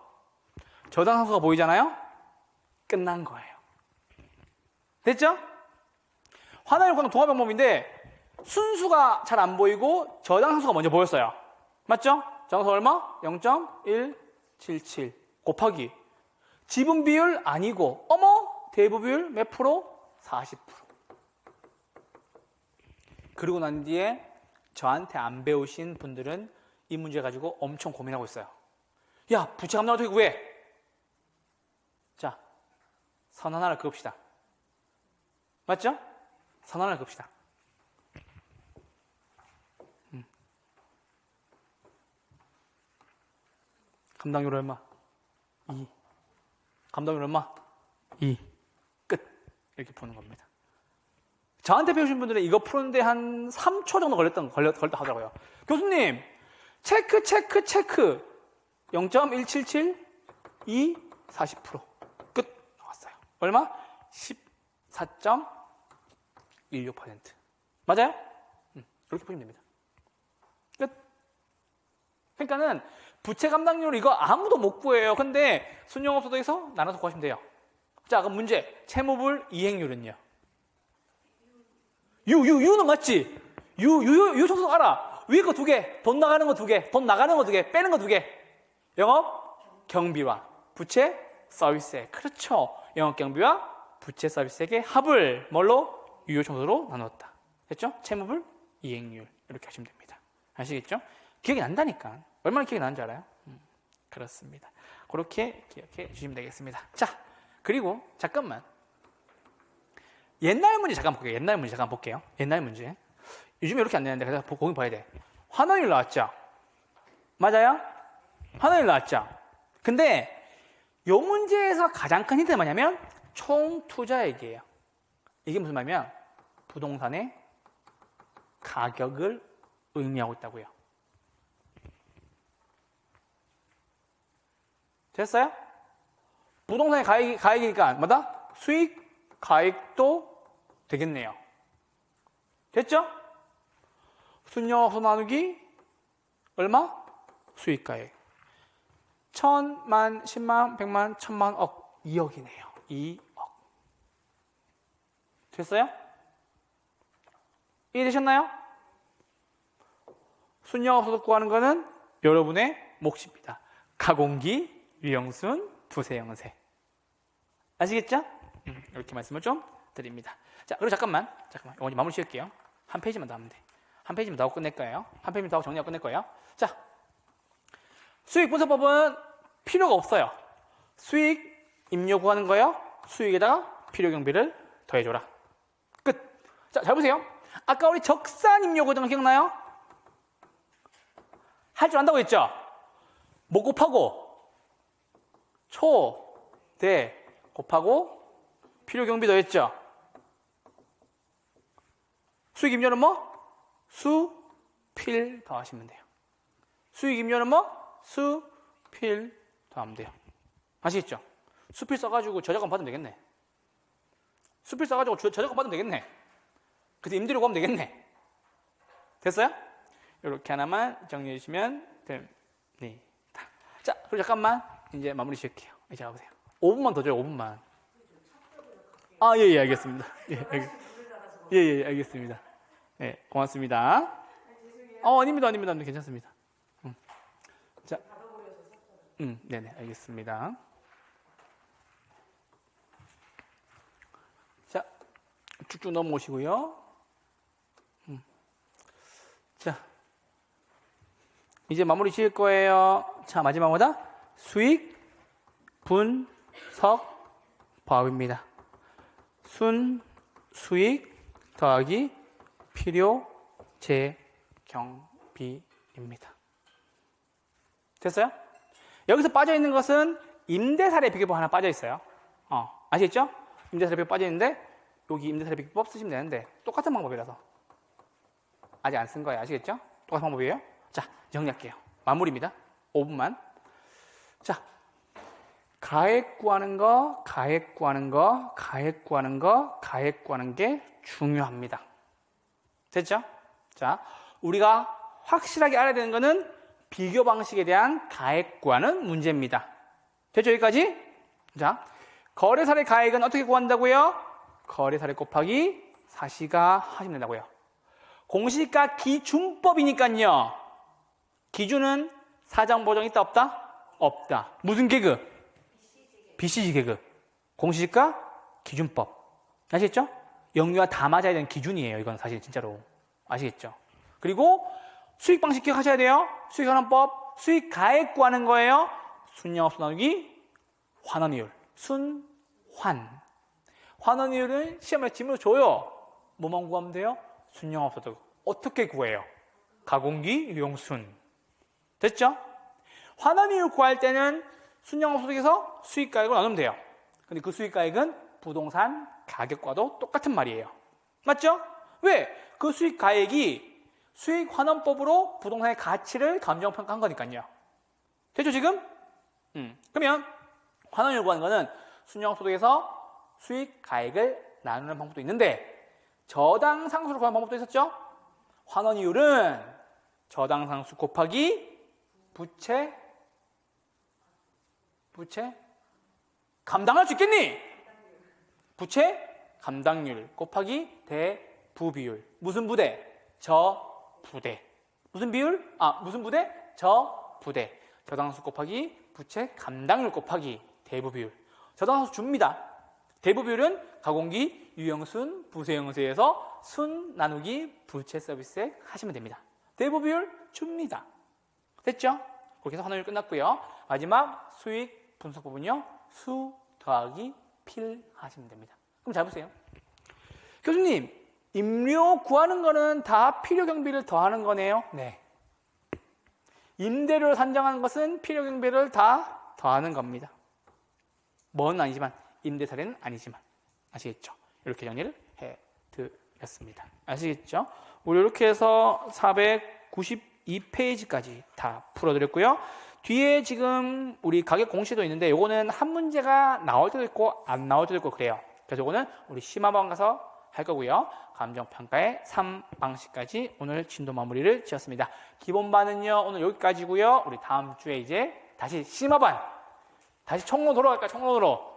저당상수가 보이잖아요? 끝난 거예요. 됐죠? 환원이율 구하는 동화 방법인데, 순수가 잘 안 보이고 저당상수가 먼저 보였어요. 맞죠? 저당수 얼마? 0.177 곱하기 지분 비율 아니고 대부 비율 몇 프로? 40%. 그리고 난 뒤에 저한테 안 배우신 분들은 이 문제 가지고 엄청 고민하고 있어요. 야, 부채 감당 어떻게 구해? 자, 선 하나를 그읍시다. 맞죠? 선 하나를 그읍시다. 감당률 얼마? 2. 감당률 얼마? 2. 끝. 이렇게 푸는 겁니다. 저한테 배우신 분들은 이거 푸는데 한 3초 정도 걸렸다 하더라고요. 교수님, 체크. 0.177, 2, 40%. 끝. 나왔어요. 얼마? 14.16%. 맞아요? 이렇게 보시면 됩니다. 끝. 그러니까는 부채 감당률 이거 아무도 못 구해요. 근데 순영업소득에서 나눠서 구하시면 돼요. 자, 그럼 문제. 채무불 이행률은요? 유는 맞지? 유 청소 알아. 위에 거 2개, 돈 나가는 거 2개, 돈 나가는 거 2개, 빼는 거 2개. 영업 경비와 부채 서비스액. 그렇죠. 영업 경비와 부채 서비스액의 합을 뭘로? 유효 청소로 나눴다. 됐죠? 채무불 이행률. 이렇게 하시면 됩니다. 아시겠죠? 기억이 난다니까. 얼마나 기억이 나는 줄 알아요? 그렇습니다. 그렇게 기억해 주시면 되겠습니다. 자, 그리고 잠깐만. 옛날 문제 잠깐 볼게요. 옛날 문제. 요즘에 이렇게 안 되는데 그래서 거기 봐야 돼. 환원율 나왔죠? 맞아요? 환원율 나왔죠? 근데 요 문제에서 가장 큰 힌트는 뭐냐면 총 투자액이에요. 이게 무슨 말이냐면 부동산의 가격을 의미하고 있다고요. 됐어요? 부동산의 가액이니까 뭐다? 수익, 가액도 되겠네요. 됐죠? 순영업소 나누기 얼마? 수익, 가액. 1000만, 10만, 100만, 1000만, 억. 2억이네요. 2억. 됐어요? 이해되셨나요? 순영업소득 구하는 거는 여러분의 몫입니다. 가공기, 유형순, 부세형세. 아시겠죠? 이렇게 말씀을 좀 드립니다. 자, 그리고 잠깐만. 이거 마무리 지을게요. 한 페이지만 더 하면 돼. 한 페이지만 더 하고 끝낼 거예요. 한 페이지만 더 하고 정리하고 끝낼 거예요. 자, 수익 분석법은 필요가 없어요. 수익 임료 구하는 거예요. 수익에다가 필요 경비를 더해줘라. 끝. 자, 잘 보세요. 아까 우리 적산 임료 구하던 거 기억나요? 할 줄 안다고 했죠? 뭐 곱하고 초, 대 곱하고 필요 경비 더했죠? 수익 임료는 뭐? 수, 필 더하시면 돼요. 수익 임료는 뭐? 수, 필 더하면 돼요. 아시겠죠? 수필 써가지고 저작권 받으면 되겠네. 수필 써가지고 저작권 받으면 되겠네. 그래서 임대료 구하면 되겠네. 됐어요? 이렇게 하나만 정리해 주시면 됩니다. 자, 그리고 잠깐만 이제 마무리 지을게요. 이제 와보세요. 5분만 더 줘요. 5분만. 아, 예, 알겠습니다. 예, 알겠습니다. 네, 고맙습니다. 아닙니다. 괜찮습니다. 자, 네네, 알겠습니다. 자, 쭉쭉 넘어오시고요. 자, 이제 마무리 지을 거예요. 자, 마지막 뭐다? 수익, 분석, 법입니다. 수익 더하기 필요, 경비입니다. 됐어요? 여기서 빠져있는 것은 임대사례 비교법 하나 빠져있어요. 아시겠죠? 임대사례 비교법 빠져있는데 여기 임대사례 비교법 쓰시면 되는데 똑같은 방법이라서 아직 안 쓴 거예요. 아시겠죠? 똑같은 방법이에요. 자, 정리할게요. 마무리입니다. 5분만. 자, 가액 구하는 게 중요합니다. 됐죠? 자, 우리가 확실하게 알아야 되는 거는 비교 방식에 대한 가액 구하는 문제입니다. 됐죠? 여기까지? 자, 거래사례 가액은 어떻게 구한다고요? 거래사례 곱하기 사시가 하시면 된다고요. 공시지가 기준법이니까요. 기준은 사정 보정 있다 없다? 없다. 무슨 계급? BCG 계급. 공시지가 기준법. 아시겠죠? 영유아 다 맞아야 되는 기준이에요. 이건 사실 진짜로. 아시겠죠? 그리고 수익 방식 기억하셔야 돼요. 수익환원법. 수익 가액 구하는 거예요. 순영업소 나누기 환원이율. 순환. 환원이율은 시험에 질문을 줘요. 뭐만 구하면 돼요? 순영업소득. 어떻게 구해요? 가공기, 유용순. 됐죠? 환원이율 구할 때는 순영업소득에서 수익가액을 나누면 돼요. 근데 그 수익가액은 부동산 가격과도 똑같은 말이에요. 맞죠? 왜? 그 수익가액이 수익환원법으로 부동산의 가치를 감정평가한 거니까요. 됐죠, 지금? 그러면 환원이율 구하는 거는 순영업소득에서 수익가액을 나누는 방법도 있는데 저당 상수를 구하는 방법도 있었죠? 환원이율은 저당 상수 곱하기 부채 감당할 수 있겠니? 부채 감당률 곱하기 대부비율. 무슨 부대? 저부대. 무슨 비율? 무슨 부대? 저부대. 저당수 곱하기 부채 감당률 곱하기 대부비율. 저당수 줍니다. 대부비율은 가공기, 유형순, 부세형세에서 순 나누기 부채 서비스액 하시면 됩니다. 대부비율 줍니다. 됐죠? 그렇게 해서 환원율 끝났고요. 마지막 수익 분석 부분요. 수 더하기 필 하시면 됩니다. 그럼 잘 보세요. 교수님, 임료 구하는 거는 다 필요 경비를 더하는 거네요. 네. 임대료를 산정하는 것은 필요 경비를 다 더하는 겁니다. 뭐는 아니지만 임대사례는 아니지만. 아시겠죠? 이렇게 정리를 해드렸습니다. 아시겠죠? 우리 이렇게 해서 492페이지까지 다 풀어드렸고요. 뒤에 지금 우리 가격 공시도 있는데 요거는 한 문제가 나올 때도 있고 안 나올 때도 있고 그래요. 그래서 요거는 우리 심화반 가서 할 거고요. 감정평가의 3방식까지 오늘 진도 마무리를 지었습니다. 기본반은요 오늘 여기까지고요. 우리 다음 주에 이제 다시 심화반 다시 총론 돌아갈까요? 총론으로.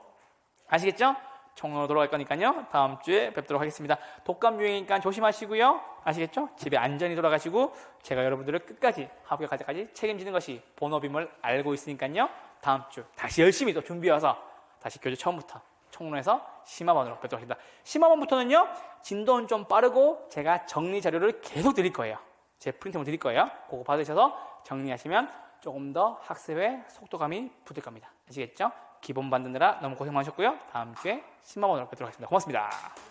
아시겠죠? 총론으로 돌아갈 거니까요. 다음 주에 뵙도록 하겠습니다. 독감 유행이니까 조심하시고요. 아시겠죠? 집에 안전히 돌아가시고 제가 여러분들을 끝까지 합격할 때까지 책임지는 것이 본업임을 알고 있으니까요. 다음 주 다시 열심히 또 준비해서 다시 교재 처음부터 총론에서 심화반으로 뵙도록 하겠습니다. 심화반부터는요. 진도는 좀 빠르고 제가 정리 자료를 계속 드릴 거예요. 제 프린트물 드릴 거예요. 그거 받으셔서 정리하시면 조금 더 학습에 속도감이 붙을 겁니다. 아시겠죠? 기본 만드느라 너무 고생 많으셨고요. 다음 주에 10만 원으로 뵙도록 하겠습니다. 고맙습니다.